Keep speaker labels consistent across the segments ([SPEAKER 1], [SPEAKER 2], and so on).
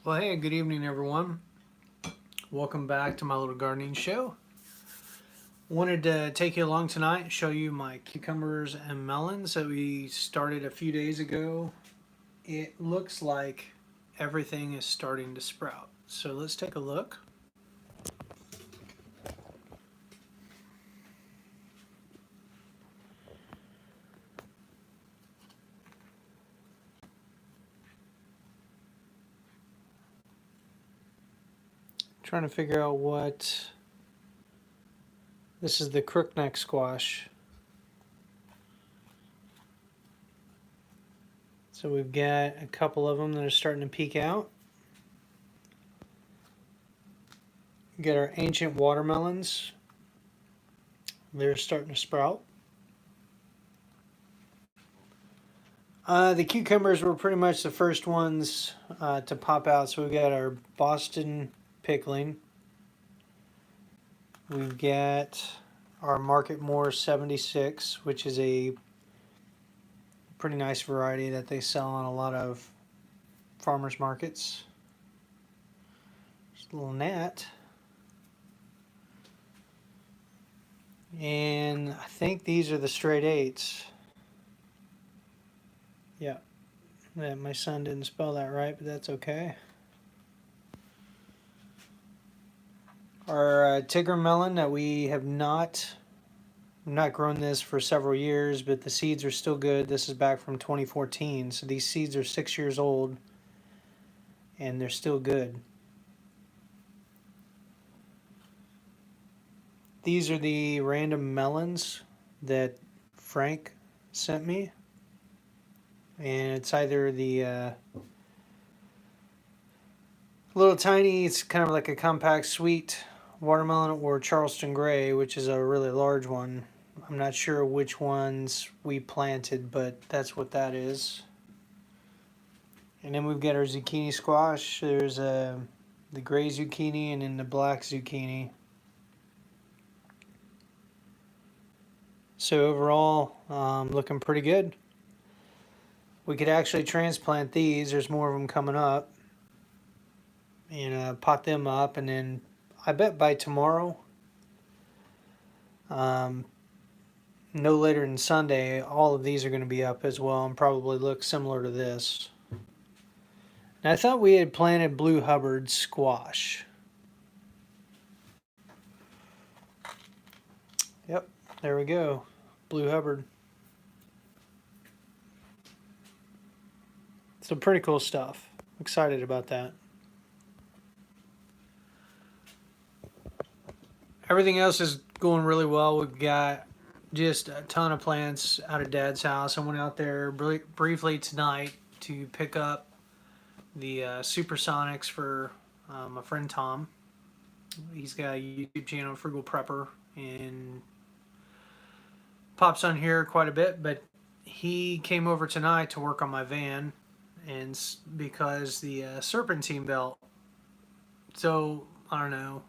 [SPEAKER 1] Well, hey, good evening, everyone. Welcome back to my little gardening show. Wanted to take you along tonight and show you my cucumbers and melons that we started a few days ago. It looks like everything is starting to sprout. So let's take a look. Trying to figure out what this is. The crookneck squash. So we've got a couple of them that are starting to peek out. We got our ancient watermelons. They're starting to sprout. The cucumbers were pretty much the first ones to pop out. So we've got our Boston pickling. We've got our Market More 76, which is a pretty nice variety that they sell on a lot of farmers markets. Just a little gnat. And I think these are the straight eights. Yeah, my son didn't spell that right, but that's okay. Our Tigger melon that we have not grown this for several years, but the seeds are still good. This is back from 2014, so these seeds are 6 years old, and they're still good. These are the random melons that Frank sent me, and it's either the little tiny, it's kind of like a compact sweet watermelon, or Charleston Gray, which is a really large one. I'm not sure which ones we planted, but that's what that is. And then we've got our zucchini squash. There's the gray zucchini and then the black zucchini. So overall, looking pretty good. We could actually transplant these. There's more of them coming up. And pot them up, and then I bet by tomorrow, no later than Sunday, all of these are going to be up as well and probably look similar to this. Now, I thought we had planted Blue Hubbard squash. Yep, there we go. Blue Hubbard. So pretty cool stuff. Excited about that. Everything else is going really well. We've got just a ton of plants out of Dad's house. I went out there briefly tonight to pick up the Supersonics for my friend Tom. He's got a YouTube channel, Frugal Prepper, and pops on here quite a bit, but he came over tonight to work on my van, and because the serpentine belt, so I don't know,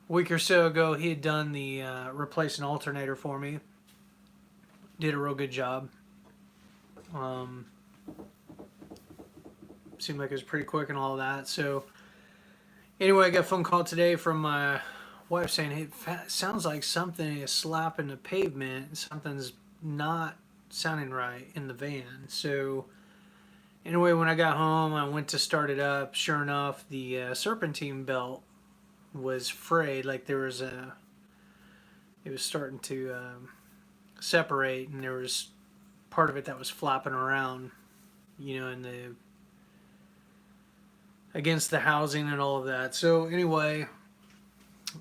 [SPEAKER 1] a week or so ago he had done the replace an alternator for me. Did a real good job. Seemed like it was pretty quick and all of that. So anyway, I got a phone call today from my wife saying, hey, it sounds like something is slapping the pavement. Something's not sounding right in the van. So anyway, when I got home, I went to start it up. Sure enough, the serpentine belt was frayed. Like there was it was starting to separate, and there was part of it that was flapping around, in the against the housing and all of that. So anyway,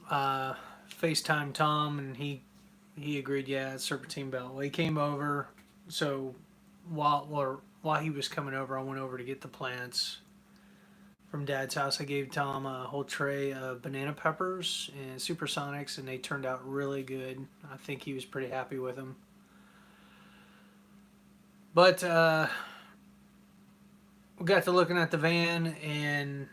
[SPEAKER 1] FaceTime Tom, and he agreed, yeah, it's serpentine belt. Well, he came over, so while he was coming over, I went over to get the plants from Dad's house. I gave Tom a whole tray of banana peppers and Supersonics, and they turned out really good. I think he was pretty happy with them. But we got to looking at the van, and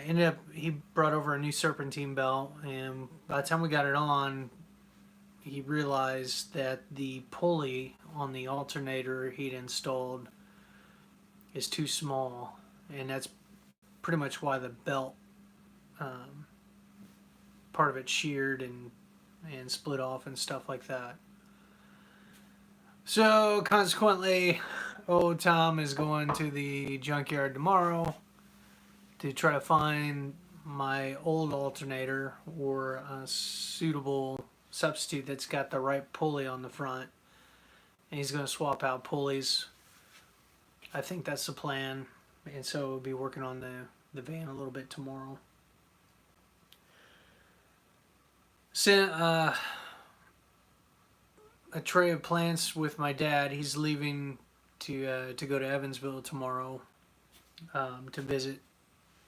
[SPEAKER 1] ended up, he brought over a new serpentine belt, and by the time we got it on, he realized that the pulley on the alternator he'd installed is too small, and that's pretty much why the belt um, part of it sheared and split off and stuff like that. So consequently, old Tom is going to the junkyard tomorrow to try to find my old alternator or a suitable substitute that's got the right pulley on the front. And he's going to swap out pulleys. I think that's the plan. And so we'll be working on the van a little bit tomorrow. Sent a tray of plants with my dad. He's leaving to go to Evansville tomorrow to visit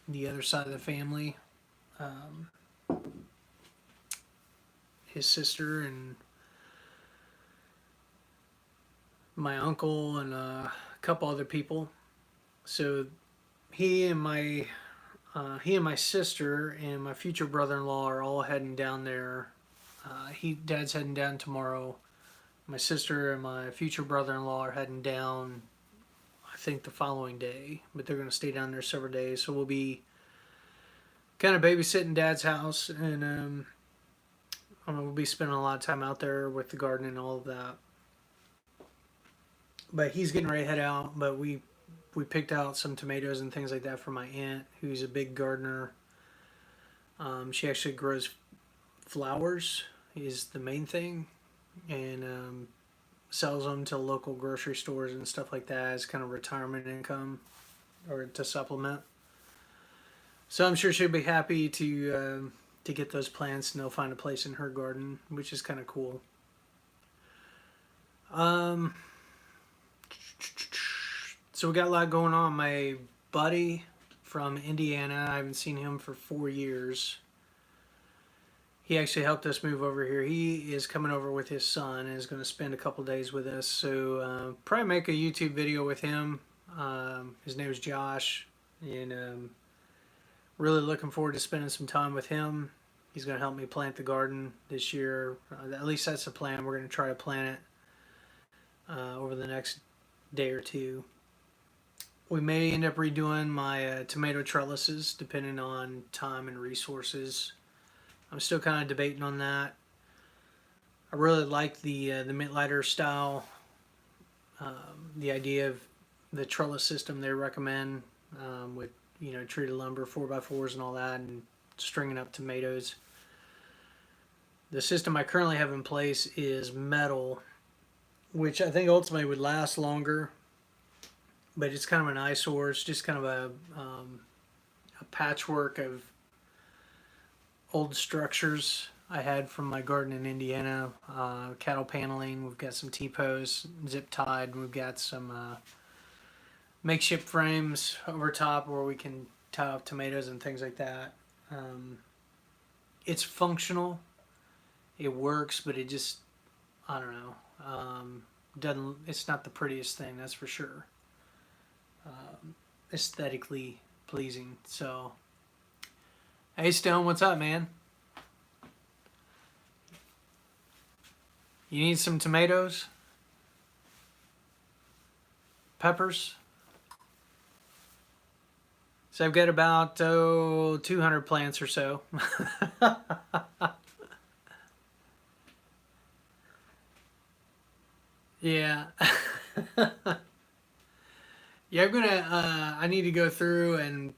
[SPEAKER 1] the other side of the family. His sister and my uncle and a couple other people. So he and my sister and my future brother-in-law are all heading down there. Dad's heading down tomorrow. My sister and my future brother-in-law are heading down, I think, the following day. But they're going to stay down there several days. So we'll be kind of babysitting Dad's house. And we'll be spending a lot of time out there with the garden and all of that. But he's getting ready to head out. But we picked out some tomatoes and things like that for my aunt, who's a big gardener. She actually grows flowers, is the main thing, and sells them to local grocery stores and stuff like that as kind of retirement income or to supplement. So I'm sure she'll be happy to get those plants, and they'll find a place in her garden, which is kind of cool. So we got a lot going on. My buddy from Indiana, I haven't seen him for 4 years. He actually helped us move over here. He is coming over with his son and is going to spend a couple days with us. So probably make a YouTube video with him. His name is Josh, and really looking forward to spending some time with him. He's going to help me plant the garden this year. At least that's the plan. We're going to try to plant it over the next day or two. We may end up redoing my tomato trellises depending on time and resources. I'm still kind of debating on that. I really like the Mittleider style, the idea of the trellis system they recommend with treated lumber, 4x4s and all that, and stringing up tomatoes. The system I currently have in place is metal, which I think ultimately would last longer. But it's kind of an eyesore. It's just kind of a patchwork of old structures I had from my garden in Indiana. Cattle paneling. We've got some T-posts zip tied. And we've got some makeshift frames over top where we can tie up tomatoes and things like that. It's functional. It works, but it just, I don't know. Doesn't. It's not the prettiest thing, that's for sure. Aesthetically pleasing. So, hey Stone, what's up, man? You need some tomatoes? Peppers? So I've got about 200 plants or so. Yeah. Yeah, I need to go through and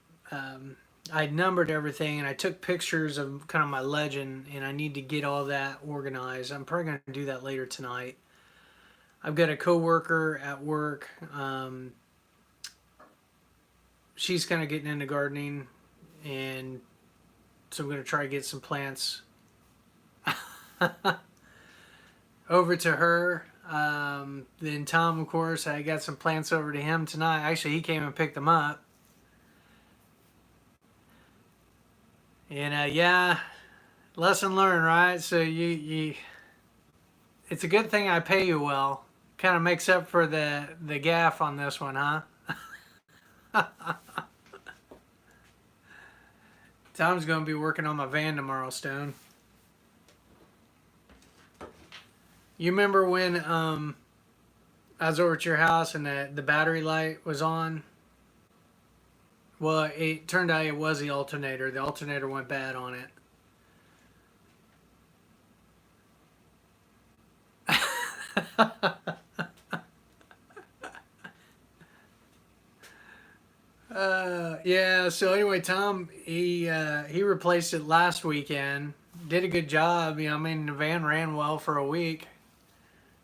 [SPEAKER 1] I numbered everything and I took pictures of kind of my legend, and I need to get all that organized. I'm probably going to do that later tonight. I've got a coworker at work. She's kind of getting into gardening, and so I'm going to try to get some plants over to her. Then Tom, of course, I got some plants over to him tonight. Actually, he came and picked them up. And yeah, lesson learned, right? So you it's a good thing I pay you well. Kind of makes up for the gaff on this one, huh? Tom's going to be working on my van tomorrow, Stone. You remember when I was over at your house and the battery light was on? Well, it turned out it was the alternator. The alternator went bad on it. Yeah. So anyway, Tom he replaced it last weekend. Did a good job. You know, I mean, the van ran well for a week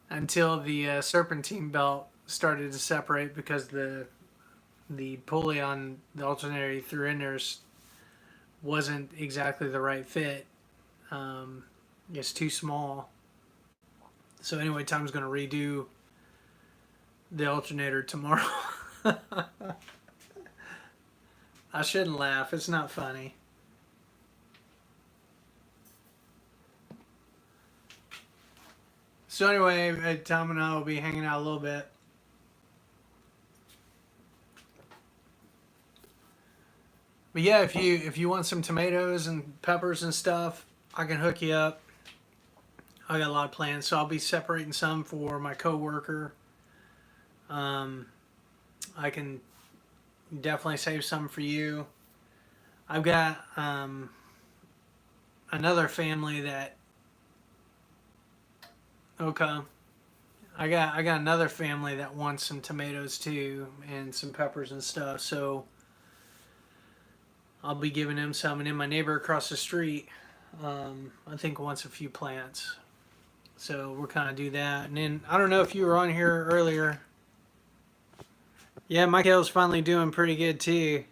[SPEAKER 1] until the serpentine belt started to separate because the pulley on the alternator he threw in there wasn't exactly the right fit. Um, it's too small. So anyway, Tom's going to redo the alternator tomorrow. I shouldn't laugh. It's not funny. So anyway, Tom and I will be hanging out a little bit. But yeah, if you want some tomatoes and peppers and stuff, I can hook you up. I got a lot of plans, so I'll be separating some for my coworker. Um, I can definitely save some for you. I've got another family that okay. I got another family that wants some tomatoes too and some peppers and stuff. So I'll be giving them some. And then my neighbor across the street, I think wants a few plants. So we'll kind of do that. And then I don't know if you were on here earlier. Yeah, Michael's finally doing pretty good too.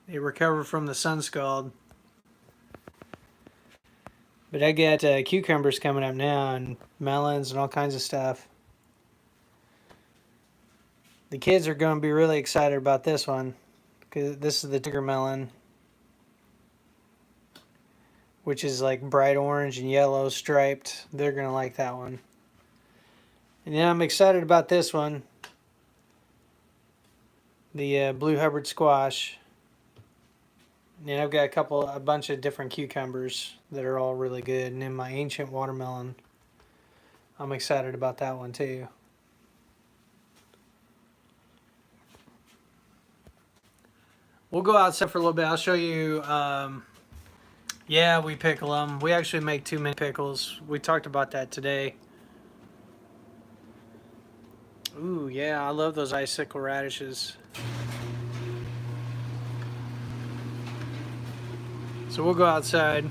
[SPEAKER 1] He recovered from the sun scald. But I got cucumbers coming up now and melons and all kinds of stuff. The kids are going to be really excited about this one because this is the tiger melon, which is like bright orange and yellow striped. They're going to like that one. And then I'm excited about this one, the blue Hubbard squash. And then I've got a bunch of different cucumbers that are all really good. And then my ancient watermelon, I'm excited about that one too. We'll go outside for a little bit. I'll show you. Yeah, we pickle them. We actually make too many pickles. We talked about that today. Ooh, yeah, I love those icicle radishes. So we'll go outside.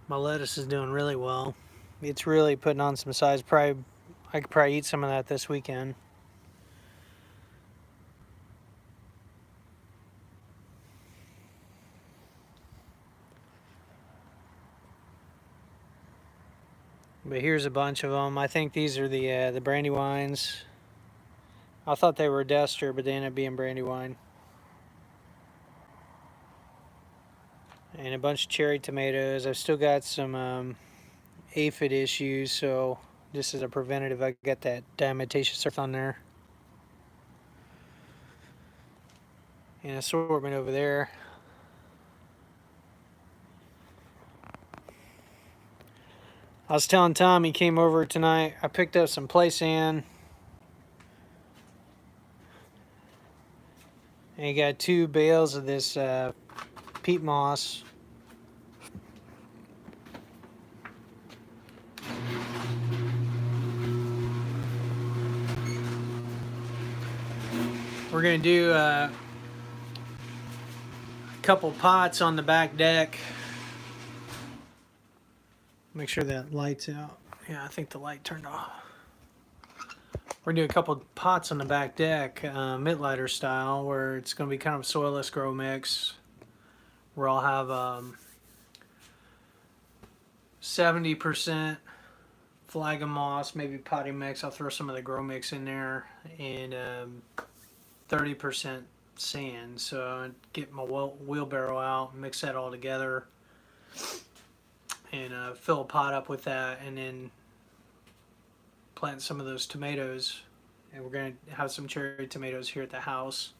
[SPEAKER 1] My lettuce is doing really well. It's really putting on some size. Probably, I could probably eat some of that this weekend. But here's a bunch of them. I think these are the Brandywines. I thought they were Dester, but they ended up being Brandywine. And a bunch of cherry tomatoes. I've still got some aphid issues, so this is a preventative. I got that diatomaceous earth on there. And assortment over there. I was telling Tom he came over tonight. I picked up some Playsan. And he got 2 bales of this peat moss. We're going to do a couple pots on the back deck. Make sure that light's out. Yeah, I think the light turned off. We're going to do a couple pots on the back deck, Mittlighter style, where it's going to be kind of a soilless grow mix. Where I'll have 70% phlegm moss, maybe potting mix. I'll throw some of the grow mix in there, and 30% sand. So I get my wheelbarrow out, mix that all together, and fill a pot up with that, and then plant some of those tomatoes. And we're going to have some cherry tomatoes here at the house.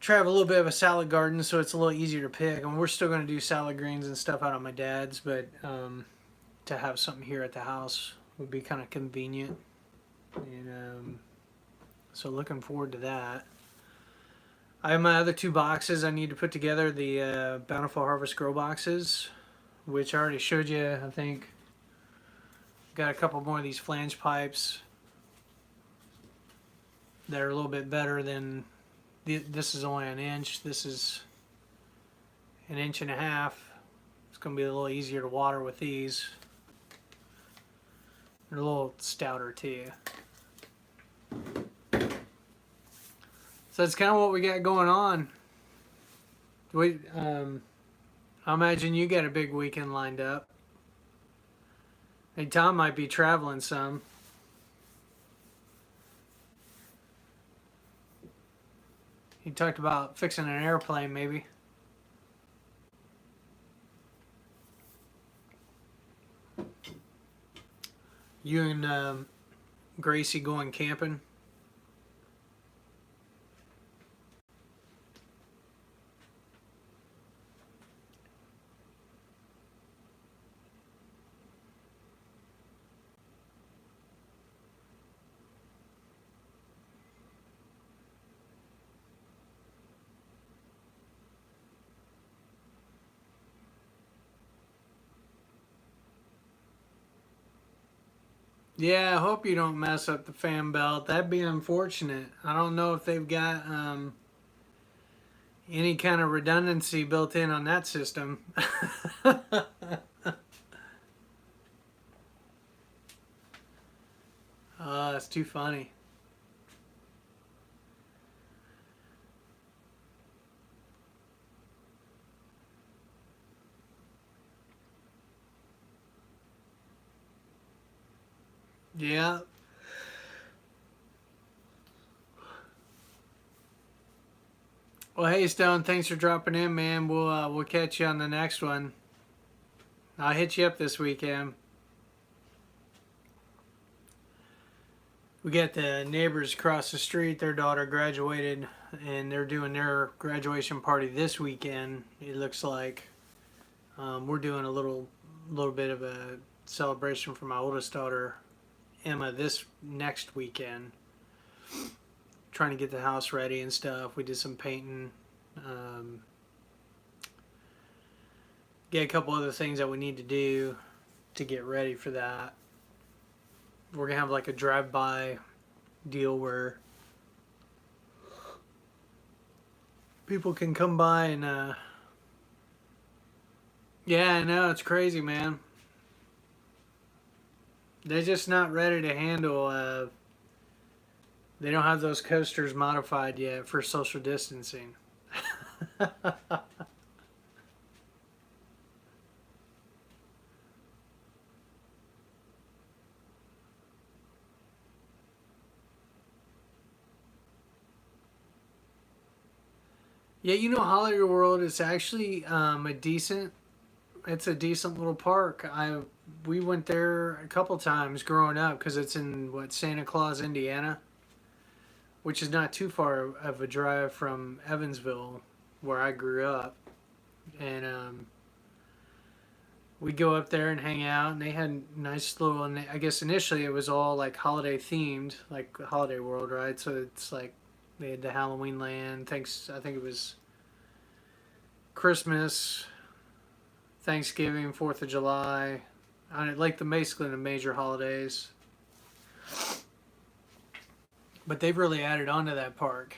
[SPEAKER 1] try to have a little bit of a salad garden, so it's a little easier to pick. And we're still going to do salad greens and stuff out of my dad's, but to have something here at the house would be kind of convenient. And so looking forward to that. I have my other 2 boxes I need to put together, the Bountiful Harvest grow boxes, which I already showed you, I think. Got a couple more of these flange pipes that are a little bit better than, this is only 1 inch, this is 1.5 inches. It's going to be a little easier to water with these. They're a little stouter too. So that's kind of what we got going on. I imagine you got a big weekend lined up. Hey, Tom might be traveling some. He talked about fixing an airplane, maybe. You and Gracie going camping? Yeah, I hope you don't mess up the fan belt. That'd be unfortunate. I don't know if they've got any kind of redundancy built in on that system. That's too funny. Yeah. Well, hey Stone, thanks for dropping in, man. We'll catch you on the next one. I'll hit you up this weekend. We got the neighbors across the street. Their daughter graduated, and they're doing their graduation party this weekend. It looks like we're doing a little bit of a celebration for my oldest daughter, Emma, this next weekend. Trying to get the house ready and stuff. We did some painting. Get a couple other things that we need to do to get ready for that. We're gonna have like a drive-by deal where people can come by and yeah, I know, it's crazy, man. They're just not ready to handle they don't have those coasters modified yet for social distancing. Yeah, you know, Holiday World is actually it's a decent little park. We went there a couple times growing up because it's in Santa Claus, Indiana, which is not too far of a drive from Evansville, where I grew up. And we go up there and hang out, and they had nice little. And I guess initially it was all like holiday themed, like Holiday World, right? So it's like they had the Halloween land. I think it was Christmas, Thanksgiving, 4th of July. Like basically the major holidays. But they've really added on to that park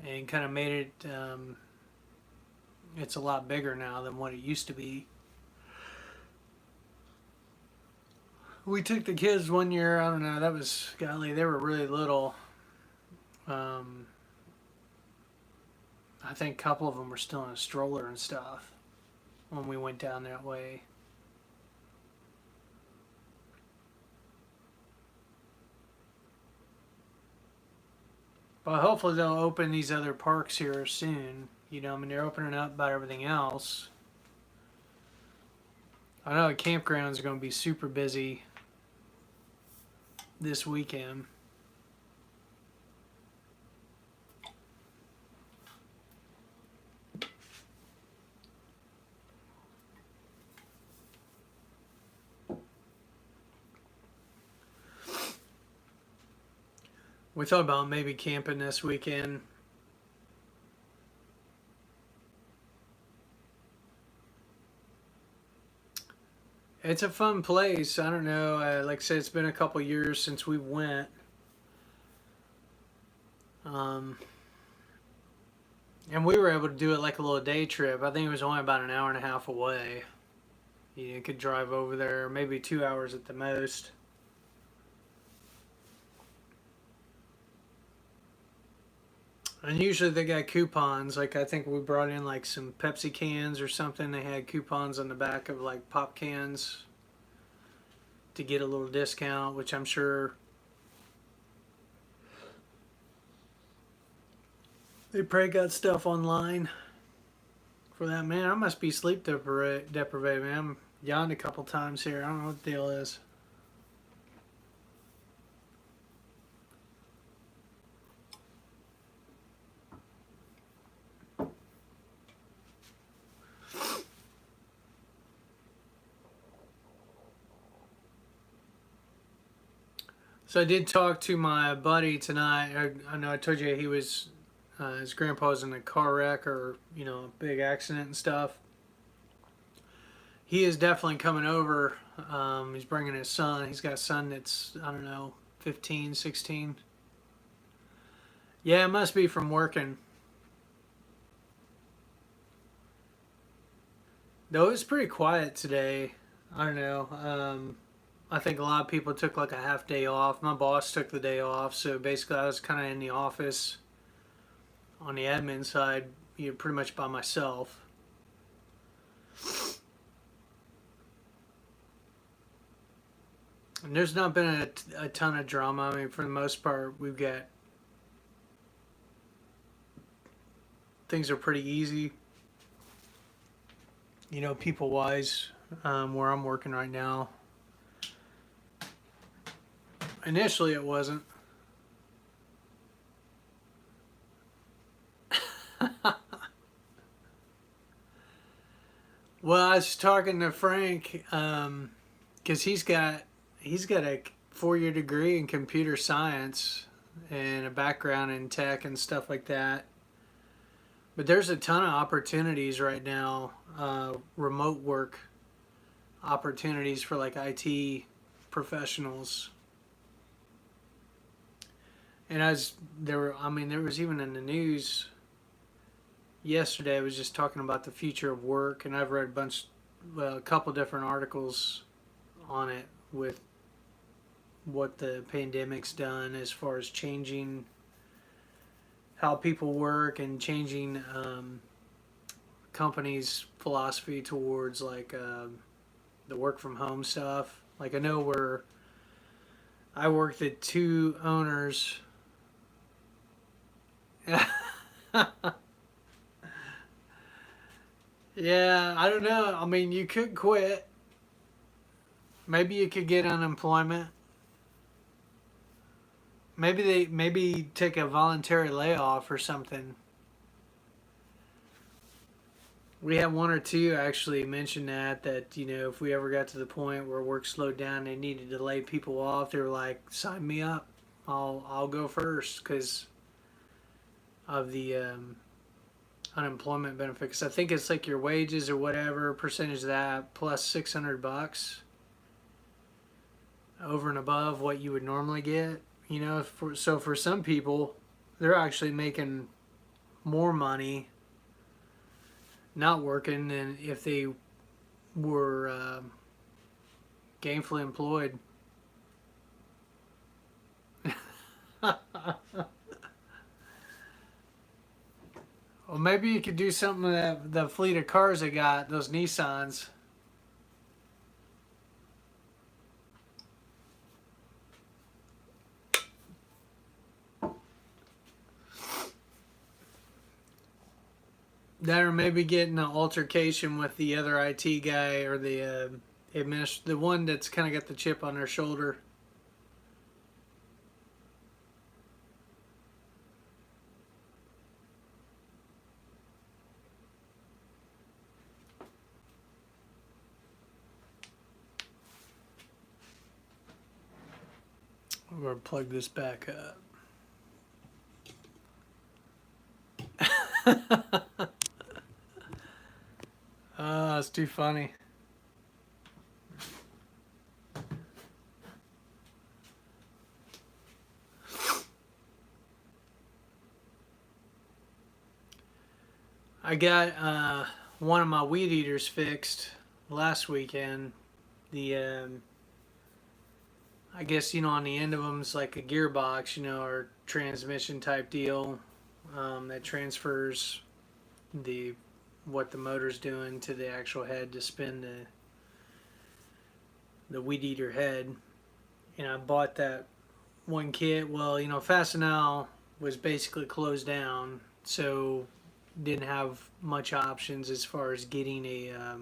[SPEAKER 1] and kind of made it. It's a lot bigger now than what it used to be. We took the kids one year. I don't know. That was golly. They were really little. I think a couple of them were still in a stroller and stuff when we went down that way. But hopefully they'll open these other parks here soon. You know, I mean, they're opening up about everything else. I know the campgrounds are going to be super busy this weekend. We thought about maybe camping this weekend. It's a fun place. I don't know. Like I said, it's been a couple years since we went. Um, and we were able to do it like a little day trip. I think it was only about an hour and a half away. You could drive over there, maybe 2 hours at the most. And usually they got coupons. Like I think we brought in like some Pepsi cans or something. They had coupons on the back of like pop cans to get a little discount, which I'm sure they probably got stuff online for that. Man, I must be sleep deprived, man. I'm yawned a couple times here. I don't know what the deal is. So I did talk to my buddy tonight. I know I told you he was his grandpa was in a car wreck or a big accident and stuff. He is definitely coming over. He's bringing his son. He's got a son that's, I don't know, 15, 16. Yeah, it must be from working. Though it was pretty quiet today. I don't know. I think a lot of people took like a half day off. My boss took the day off, so basically I was kind of in the office on the admin side, pretty much by myself. And there's not been a ton of drama. I mean, for the most part, we've got things are pretty easy, people wise, where I'm working right now. Initially, it wasn't. Well, I was talking to Frank because he's got a 4-year degree in computer science and a background in tech and stuff like that. But there's a ton of opportunities right now, remote work opportunities for like IT professionals. And there was even in the news yesterday. I was just talking about the future of work, and I've read a couple different articles on it with what the pandemic's done as far as changing how people work and changing companies' philosophy towards like the work from home stuff. Like I know I worked at two owners. Yeah, I don't know. I mean, you could quit. Maybe you could get unemployment. Maybe take a voluntary layoff or something. We had one or two actually mention that if we ever got to the point where work slowed down, they needed to lay people off. They were like, "Sign me up. I'll go first because of the unemployment benefit. Because I think it's like your wages or whatever percentage of that plus $600 over and above what you would normally get. So for some people, they're actually making more money not working than if they were gainfully employed. Well, maybe you could do something with the fleet of cars they got, those Nissans. That or maybe getting an altercation with the other IT guy or the the one that's kind of got the chip on their shoulder. I'm going to plug this back up. Oh, it's too funny. I got one of my weed eaters fixed last weekend. The I guess on the end of them is like a gearbox, or transmission type deal that transfers the what the motor's doing to the actual head to spin the weed eater head. And I bought that one kit. Well, Fastenal was basically closed down, so didn't have much options as far as getting a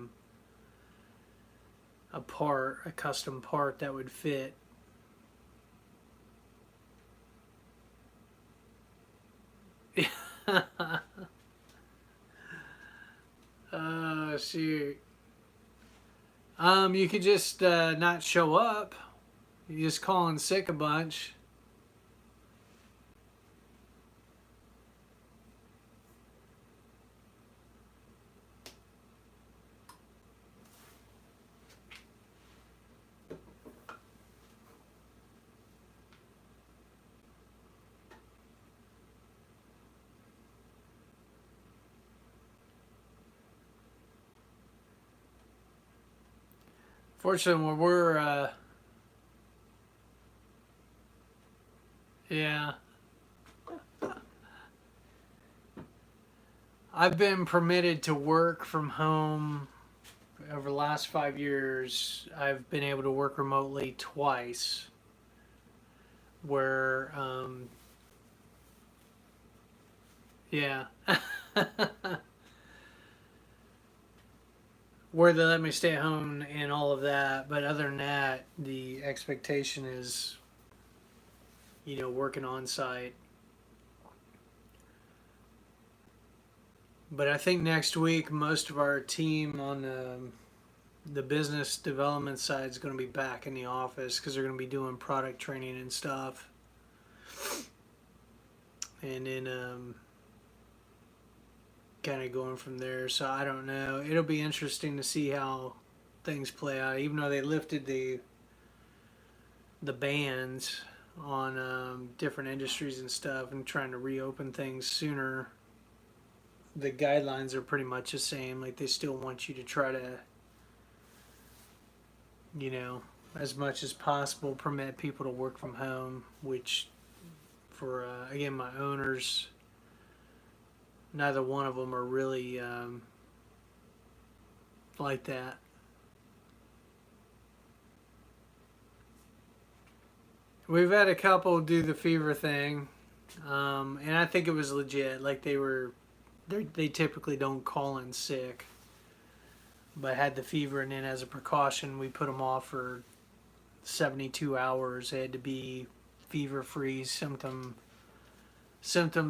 [SPEAKER 1] custom part that would fit. Shoot. You could just not show up. You just call in sick a bunch. Fortunately, yeah. I've been permitted to work from home over the last 5 years. I've been able to work remotely twice, where, yeah, where they let me stay at home and all of that. But other than that, the expectation is, working on site. But I think next week, most of our team on the business development side is going to be back in the office because they're going to be doing product training and stuff. And then kind of going from there. So I don't know. It'll be interesting to see how things play out. Even though they lifted the bans on different industries and stuff and trying to reopen things sooner, the guidelines are pretty much the same. Like they still want you to try to, as much as possible, permit people to work from home. Which, for again, my owners, neither one of them are really like that. We've had a couple do the fever thing, and I think it was legit. Like they typically don't call in sick, but had the fever, and then as a precaution, we put them off for 72 hours. They had to be fever free, symptoms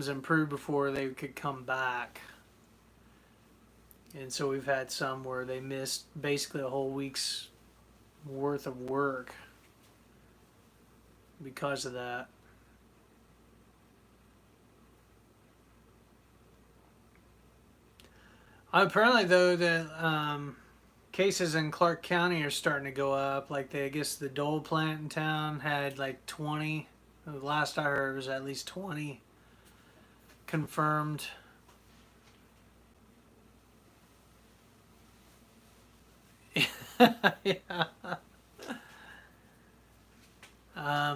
[SPEAKER 1] improved before they could come back. And so we've had some where they missed basically a whole week's worth of work because of that. Apparently, though, the cases in Clark County are starting to go up. Like I guess the Dole plant in town had like 20. The last I heard was at least 20 confirmed. Yeah.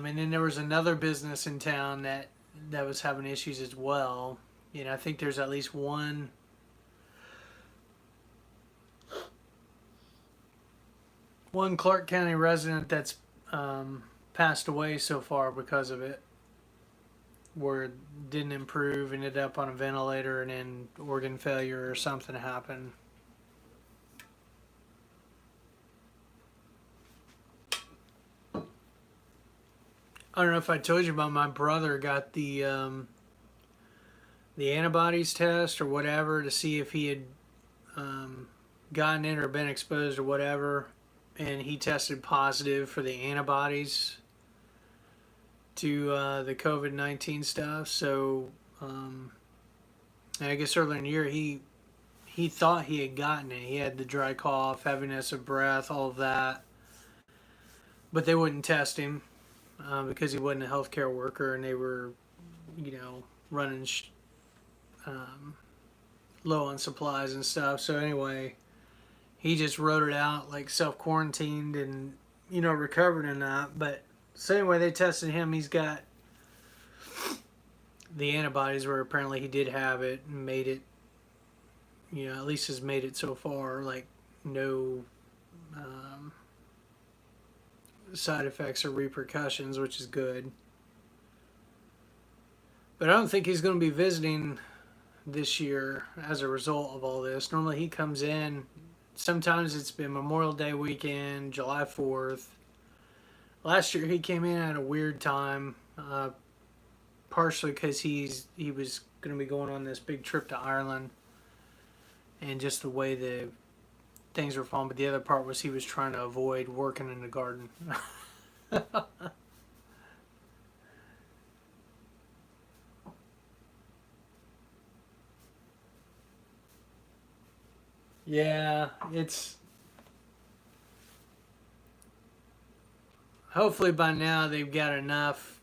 [SPEAKER 1] And then there was another business in town that was having issues as well. I think there's at least one Clark County resident that's passed away so far because of it, where it didn't improve, ended up on a ventilator, and then organ failure or something happened. I don't know if I told you about my brother got the antibodies test or whatever to see if he had gotten it or been exposed or whatever, and he tested positive for the antibodies to the COVID-19 stuff. So And I guess earlier in the year he thought he had gotten it. He had the dry cough, heaviness of breath, all of that, but they wouldn't test him because he wasn't a healthcare worker, and they were, you know, running um, low on supplies and stuff. So anyway, he just wrote it out, like self quarantined, and you know, recovered in that. But so anyway, they tested him. He's got the antibodies where apparently he did have it and made it. You know, at least has made it so far. Like no side effects or repercussions, which is good. But I don't think he's going to be visiting this year as a result of all this. Normally he comes in. Sometimes it's been Memorial Day weekend, July 4th. Last year he came in at a weird time, partially because he was going to be going on this big trip to Ireland, and just the way the things were falling. But the other part was he was trying to avoid working in the garden. Yeah, it's hopefully by now they've got enough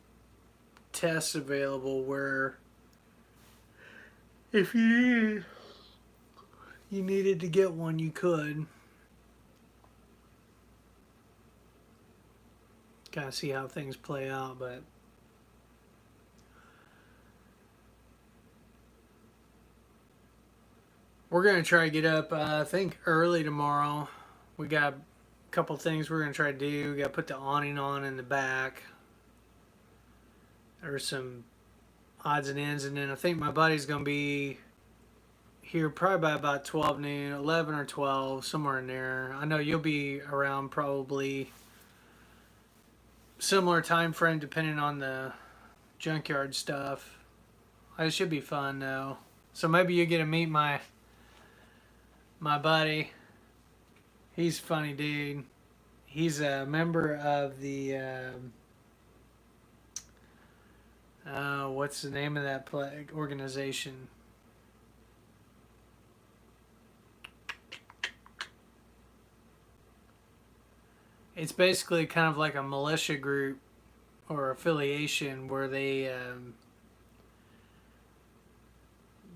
[SPEAKER 1] tests available where if you needed to get one, you could. Kind of see how things play out, but we're gonna try to get up. I think early tomorrow. We got a couple things we're gonna try to do. We got to put the awning on in the back. There's some odds and ends, and then I think my buddy's gonna be here probably by about 12 noon, 11 or 12, somewhere in there. I know you'll be around probably similar time frame depending on the junkyard stuff. It should be fun though. So maybe you get to meet my buddy. He's a funny dude. He's a member of the what's the name of that organization? It's basically kind of like a militia group or affiliation where they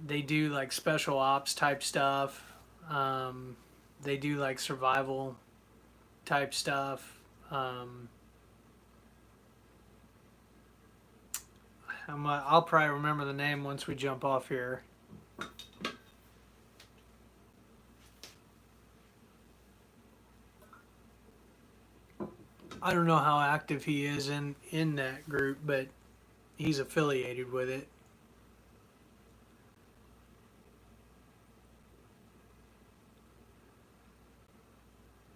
[SPEAKER 1] do like special ops type stuff. They do like survival type stuff. I'll probably remember the name once we jump off here. I don't know how active he is in that group, but he's affiliated with it.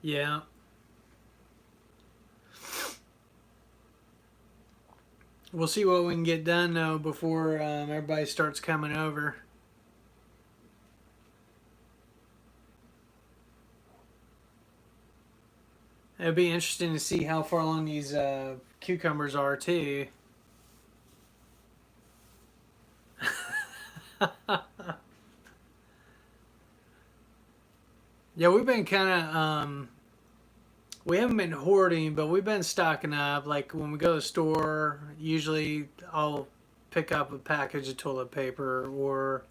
[SPEAKER 1] Yeah. We'll see what we can get done though before everybody starts coming over. It'll be interesting to see how far along these cucumbers are too. Yeah, we've been kind of we haven't been hoarding, but we've been stocking up. Like when we go to the store, usually I'll pick up a package of toilet paper, or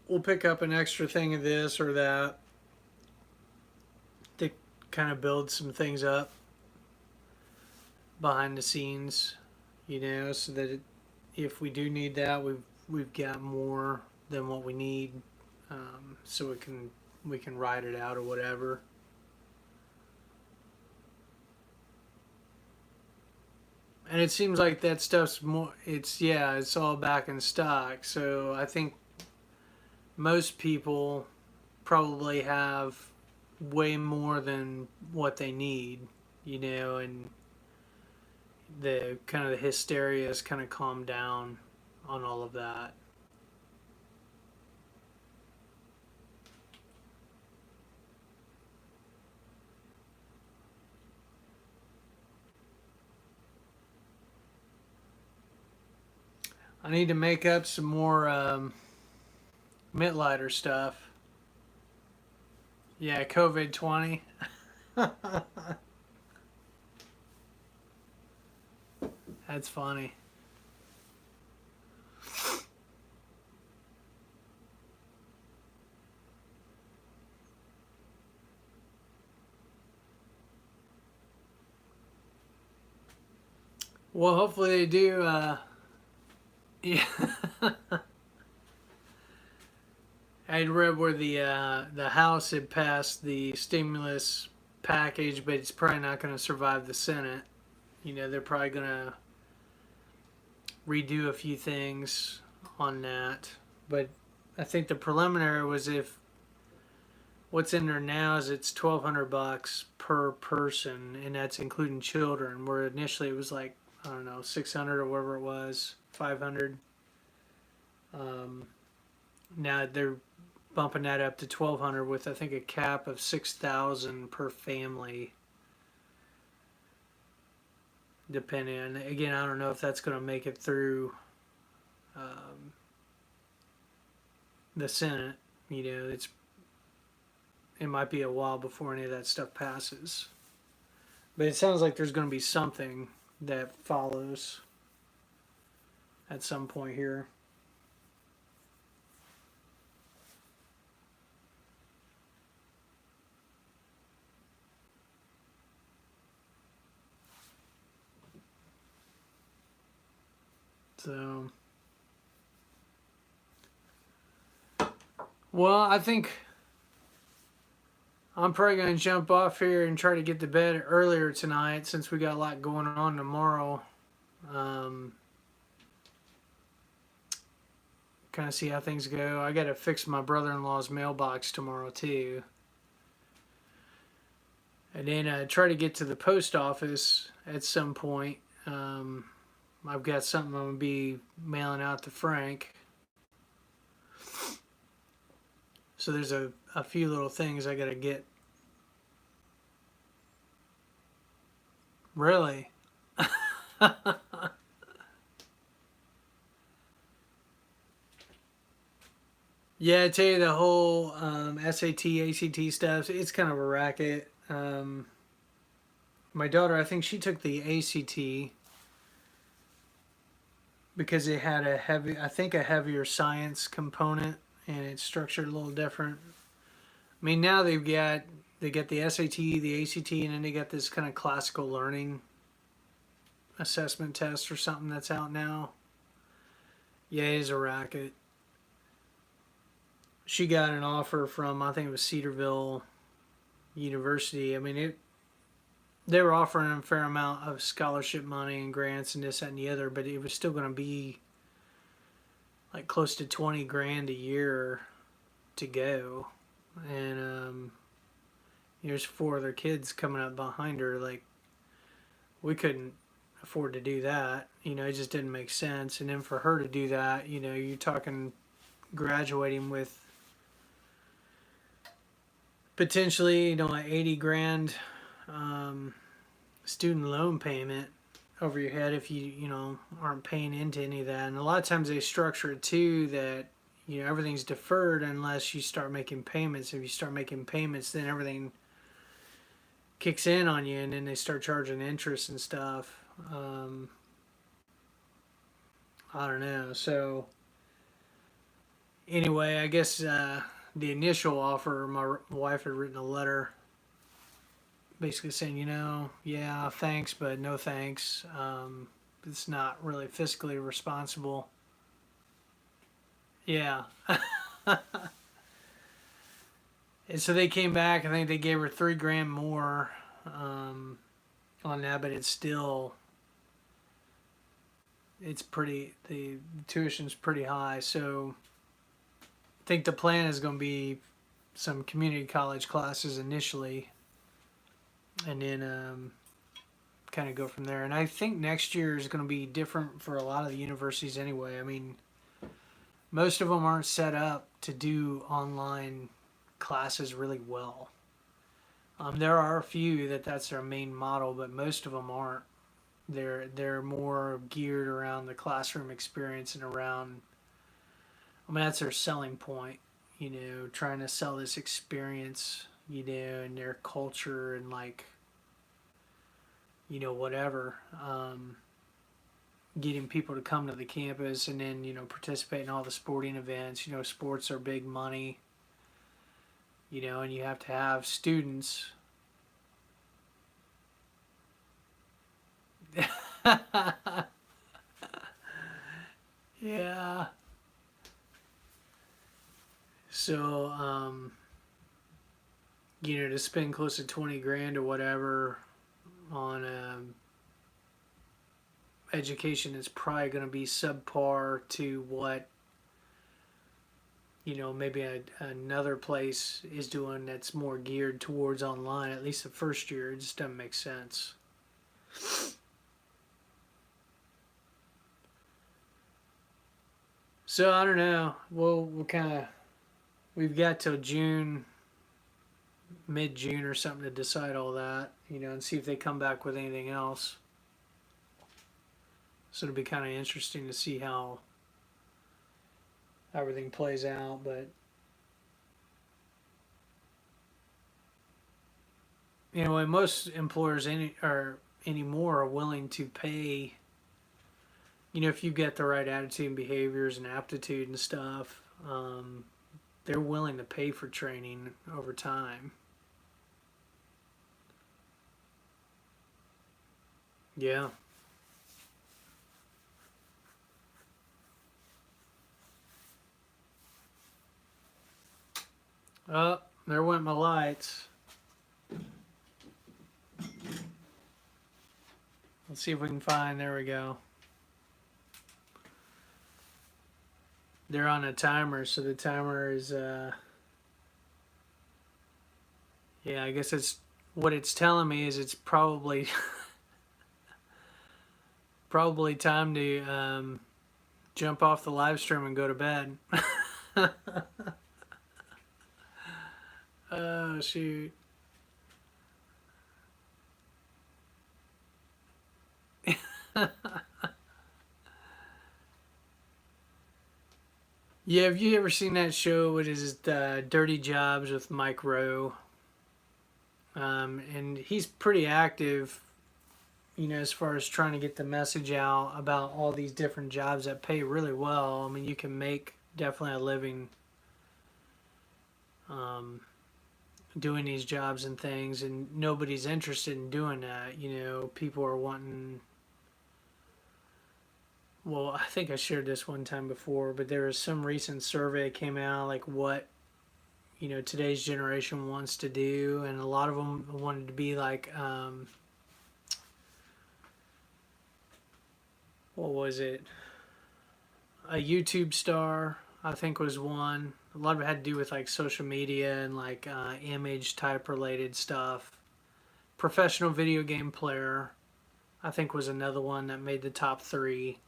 [SPEAKER 1] we'll pick up an extra thing of this or that to kind of build some things up behind the scenes, you know, so that if we do need that, we've got more than what we need, so we can ride it out or whatever. And it seems like that stuff's more. It's all back in stock. So I think most people probably have way more than what they need, you know, and the kind of the hysteria has kind of calmed down on all of that. I need to make up some more Mitlighter stuff. Yeah, COVID 20. That's funny. Well, hopefully they do. Yeah, I'd read where the House had passed the stimulus package, but it's probably not going to survive the Senate. You know, they're probably going to redo a few things on that. But I think the preliminary was if what's in there now is it's $1,200 per person, and that's including children. Where initially it was like I don't know 600 or whatever it was, 500. Um, Now they're bumping that up to 1,200 with I think a cap of 6,000 per family. Depending on, again, I don't know if that's going to make it through um, the Senate. You know, it might be a while before any of that stuff passes. But it sounds like there's going to be something that follows at some point here. So, well, I think I'm probably going to jump off here and try to get to bed earlier tonight since we got a lot going on tomorrow. Um, kind of see how things go. I got to fix my brother-in-law's mailbox tomorrow too. And then try to get to the post office at some point. I've got something I'm going to be mailing out to Frank. So there's a few little things I got to get. Really? Yeah, I tell you, the whole SAT, ACT stuff, it's kind of a racket. My daughter, I think she took the ACT because it had I think a heavier science component and it's structured a little different. I mean, now they get the SAT, the ACT, and then they got this kind of classical learning assessment test or something that's out now. Yeah, it is a racket. She got an offer from I think it was Cedarville University. I mean, they were offering a fair amount of scholarship money and grants and this that, and the other, but it was still going to be like close to 20 grand a year to go, and there's four other kids coming up behind her. Like we couldn't afford to do that. You know, it just didn't make sense. And then for her to do that, you know, you're talking graduating with potentially, you know, an 80 grand student loan payment over your head if you know aren't paying into any of that. And a lot of times they structure it too that you know everything's deferred unless you start making payments. If you start making payments, then everything kicks in on you, and then they start charging interest and stuff. I don't know. So anyway, I guess the initial offer, my wife had written a letter basically saying, you know, yeah, thanks, but no thanks. It's not really fiscally responsible. Yeah. And so they came back. I think they gave her 3 grand more on that, but it's pretty. The tuition's pretty high. So I think the plan is going to be some community college classes initially, and then kind of go from there. And I think next year is going to be different for a lot of the universities anyway. I mean, most of them aren't set up to do online classes really well. There are a few that's their main model, but most of them aren't. They're more geared around the classroom experience and around. I mean, that's their selling point. Trying to sell this experience. And their culture and like whatever. Getting people to come to the campus and then participate in all the sporting events. Sports are big money. And you have to have students. Yeah. So, to spend close to 20 grand or whatever on education is probably going to be subpar to what, maybe another place is doing that's more geared towards online, at least the first year. It just doesn't make sense. So I don't know. We've got till June, mid June or something to decide all that, and see if they come back with anything else. So it'll be kind of interesting to see how everything plays out. But and most employers anymore are willing to pay. If you get the right attitude and behaviors and aptitude and stuff, they're willing to pay for training over time. Yeah. Oh, there went my lights. Let's see if we can find. There we go. They're on a timer, so the timer is, yeah, I guess it's what it's telling me is it's probably probably time to jump off the live stream and go to bed. Oh, shoot. Yeah, have you ever seen that show? What is it, Dirty Jobs with Mike Rowe? And he's pretty active, as far as trying to get the message out about all these different jobs that pay really well. I mean, you can make definitely a living doing these jobs and things, and nobody's interested in doing that. People are wanting. Well, I think I shared this one time before, but there was some recent survey that came out like what today's generation wants to do, and a lot of them wanted to be like what was it, a YouTube star, I think was one. A lot of it had to do with like social media and like image type related stuff. Professional video game player, I think, was another one that made the top three.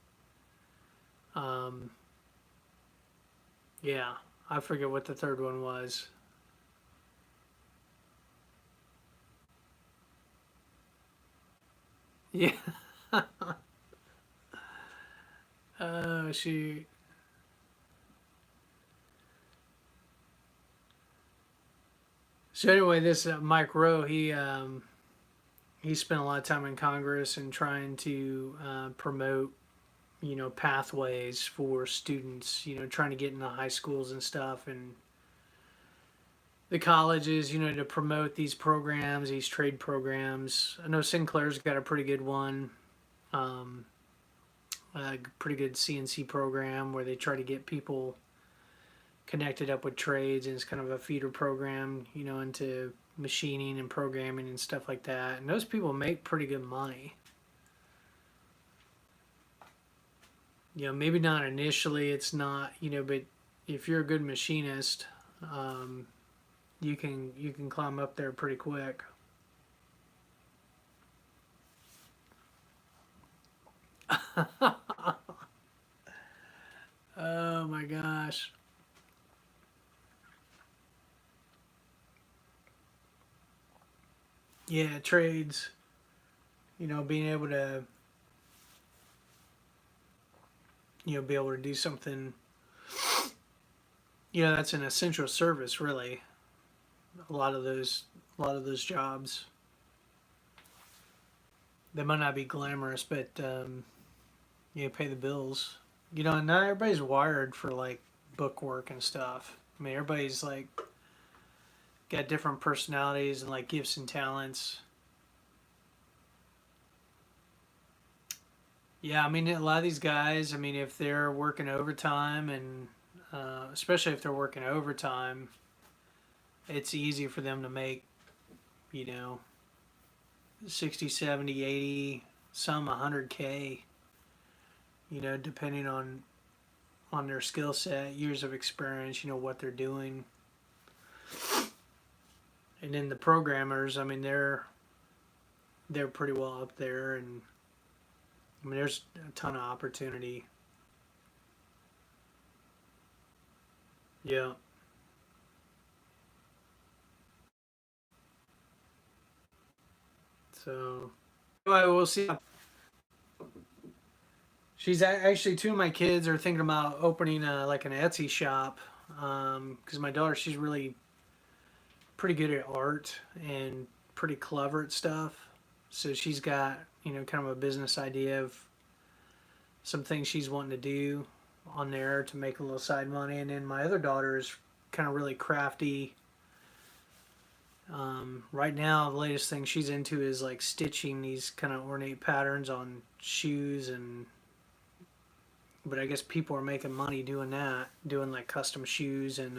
[SPEAKER 1] Yeah, I forget what the third one was. Yeah. Oh, shoot. So anyway, this Mike Rowe, he spent a lot of time in Congress and trying to promote, pathways for students, trying to get into high schools and stuff, and the colleges, to promote these programs, these trade programs. I know Sinclair's got a pretty good one, a pretty good CNC program where they try to get people connected up with trades, and it's kind of a feeder program, into machining and programming and stuff like that. And those people make pretty good money. Maybe not initially, it's not, but if you're a good machinist, you can climb up there pretty quick. Oh my gosh. Yeah, trades, being able to be able to do something, that's an essential service, really. A lot of those jobs, they might not be glamorous, but pay the bills. Not everybody's wired for like book work and stuff. I mean, everybody's like got different personalities and like gifts and talents. Yeah, I mean, a lot of these guys, I mean, if they're working overtime and especially if they're working overtime, it's easy for them to make, you know, 60, 70, 80, some 100K, depending on their skill set, years of experience, what they're doing. And then the programmers, I mean, they're pretty well up there, and I mean, there's a ton of opportunity. Yeah. So, well, we'll see. Actually, two of my kids are thinking about opening like an Etsy shop. Because my daughter, she's really pretty good at art and pretty clever at stuff. So she's got, kind of a business idea of some things she's wanting to do on there to make a little side money. And then my other daughter is kind of really crafty. Right now, the latest thing she's into is like stitching these kind of ornate patterns on shoes, but I guess people are making money doing that, doing like custom shoes and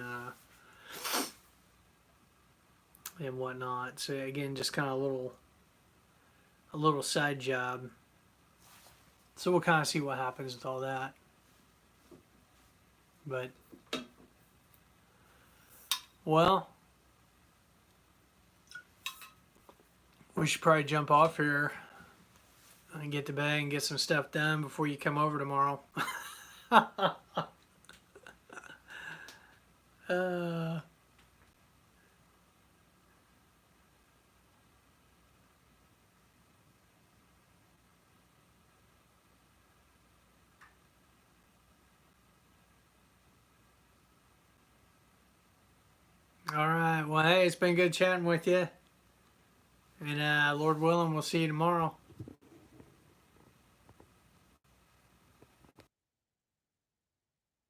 [SPEAKER 1] whatnot. So again, just kind of a little side job. So we'll kind of see what happens with all that. But well, we should probably jump off here and get to bed and get some stuff done before you come over tomorrow. uh, all right. Well, hey, it's been good chatting with you. And Lord willing, we'll see you tomorrow.